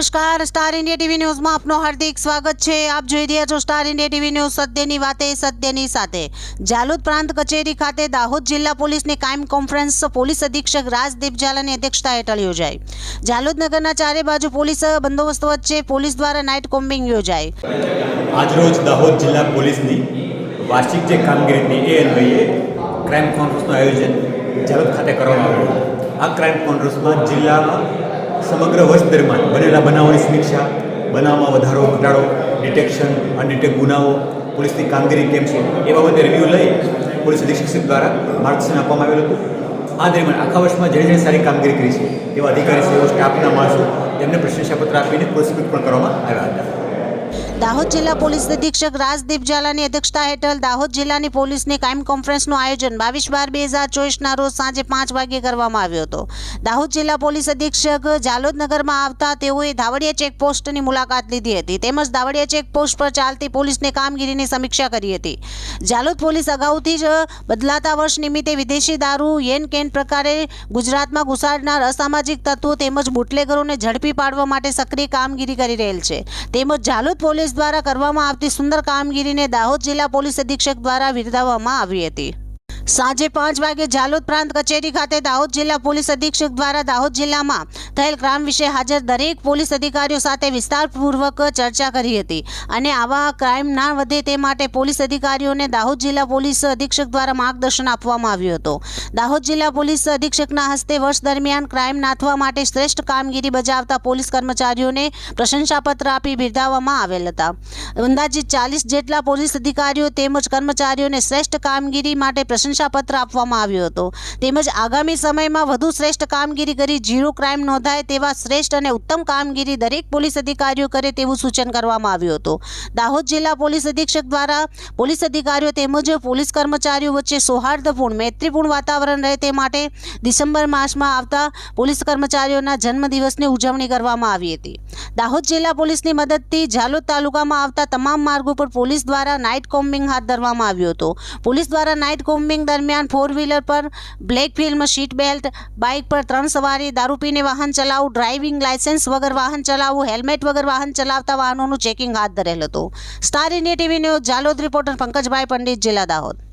નમસ્કાર, star India TV ન્યૂઝમાં આપનું હાર્દિક સ્વાગત છે। આપ જોઈ રહ્યા છો સ્ટાર ઇન્ડિયા ટીવી ન્યૂઝ, સત્યની વાતે સત્યની સાથે। જાલોદ પ્રાંત કચેરી ખાતે દાહોદ જિલ્લા પોલીસની કાયમ કોન્ફરન્સ પોલીસ અધિક્ષક રાજદીપ ઝાલાની અધ્યક્ષતા હેઠળ યોજાઈ। જાલોદ નગરના ચારે બાજુ પોલીસ બંદોબસ્ત વચ્ચે પોલીસ દ્વારા નાઇટ કોમ્બિંગ યોજાઈ। આજરોજ દાહોદ જિલ્લા પોલીસની વાર્ષિક જે કામગીરી હતી એ અન્વયે ક્રાઇમ કોન્ફરન્સનું આયોજન જાલોદ ખાતે કરવામાં આવ્યું। આ ક્રાઇમ કોન્ફરન્સમાં જિલ્લામાં સમગ્ર વર્ષ દરમિયાન બનેલા બનાવોની સમીક્ષા, બનાવમાં વધારો ઘટાડો, ડિટેક્શન, અનડિટેક ગુનાઓ, પોલીસની કામગીરી કેમ છે એ બાબતે રિવ્યૂ લઈ પોલીસ અધિક્ષક દ્વારા માર્ગદર્શન આપવામાં આવેલું હતું। આ દરમિયાન આખા વર્ષમાં જે સારી કામગીરી કરી છે તેવા અધિકારી સેવો સ્ટાફના માણસો તેમને પ્રશંસાપત્ર આપીને પુરસ્કૃત પણ કરવામાં આવ્યા હતા। દાહોદ જિલ્લા પોલીસ અધિક્ષક રાજદીપ ઝાલાની અધ્યક્ષતા હેઠળ દાહોદ જિલ્લાની પોલીસની કાયમ કોન્ફરન્સનું આયોજન 22/12/2024ના રોજ સાંજે 5 વાગ્યે કરવામાં આવ્યો હતો। દાહોદ જિલ્લા પોલીસ અધિક્ષક જાલોદ નગરમાં આવતા તેઓએ ધાવડિયા ચેકપોસ્ટની મુલાકાત લીધી હતી તેમજ ધાવડિયા ચેકપોસ્ટ પર ચાલતી પોલીસની કામગીરીની સમીક્ષા કરી હતી। જાલોદ પોલીસ અગાઉથી જ બદલાતા વર્ષ નિમિત્તે વિદેશી દારૂ યેન કેન પ્રકારે ગુજરાતમાં ઘુસાડનાર અસામાજિક તત્વો તેમજ બુટલેગરોને ઝડપી પાડવા માટે સક્રિય કામગીરી કરી રહેલ છે। તેમજ જાલોદ પોલીસ દ્વારા કરવામાં આવતી સુંદર કામગીરીને દાહોદ જિલ્લા પોલીસ અધિક્ષક દ્વારા બિરદાવવામાં આવી હતી। સાંજે 5 વાગે જાલોદ પ્રાંત કચેરી ખાતે દાહોદ જિલ્લા પોલીસ અધિક્ષક દ્વારા દાહોદ જિલ્લામાં થયેલ ક્રાઇમ વિશે હાજર દરેક પોલીસ અધિકારીઓ સાથે વિસ્તારપૂર્વક ચર્ચા કરી હતી અને આવા ક્રાઇમ ના વધે તે માટે પોલીસ અધિકારીઓને દાહોદ જિલ્લા પોલીસ અધિક્ષક દ્વારા માર્ગદર્શન આપવામાં આવ્યું હતું। દાહોદ જિલ્લા પોલીસ અધિક્ષકના હસ્તે વર્ષ દરમિયાન ક્રાઇમ નાથવા માટે શ્રેષ્ઠ કામગીરી બજાવતા પોલીસ કર્મચારીઓને પ્રશંસાપત્ર આપી બિરદાવવામાં આવેલ હતા। અંદાજિત 40 જેટલા પોલીસ અધિકારીઓ તેમજ કર્મચારીઓને શ્રેષ્ઠ કામગીરી માટે પ્રશંસાપત્ર આપવામાં આવ્યો હતો તેમજ આગામી સમયમાં વધુ શ્રેષ્ઠ કામગીરી કરી ઝીરો ક્રાઇમ નોંધાય તેવા શ્રેષ્ઠ અને ઉત્તમ કામગીરી દરેક પોલીસ અધિકારીઓ કરે તેવું સૂચન કરવામાં આવ્યું હતું। દાહોદ જિલ્લા પોલીસ અધિક્ષક દ્વારા પોલીસ અધિકારીઓ તેમજ પોલીસ કર્મચારીઓ વચ્ચે સૌહાર્દપૂર્ણ મૈત્રીપૂર્ણ વાતાવરણ રહે તે માટે ડિસેમ્બર માસમાં આવતા પોલીસ કર્મચારીઓના જન્મદિવસની ઉજવણી કરવામાં આવી હતી। દાહોદ જિલ્લા પોલીસની મદદથી જાલોદ તાલુકામાં આવતા તમામ માર્ગો પર પોલીસ દ્વારા નાઇટ કોમ્બિંગ હાથ ધરવામાં આવ્યું હતું। પોલીસ દ્વારા નાઇટ કોમ્બિંગ દરમિયાન 4 વ્હીલર પર black film, seat belt, bike પર 3 સવારી, દારૂ પીને વાહન ચલાવવું, ડ્રાઇવિંગ લાયસન્સ વગર વાહન ચલાવવું, હેલ્મેટ વગર વાહન ચલાવતા વાહનોનું ચેકિંગ હાથ ધરેલ હતું। Star India TV news Jhalod reporter Pankajbhai Pandit, જિલ્લા દાહોદ।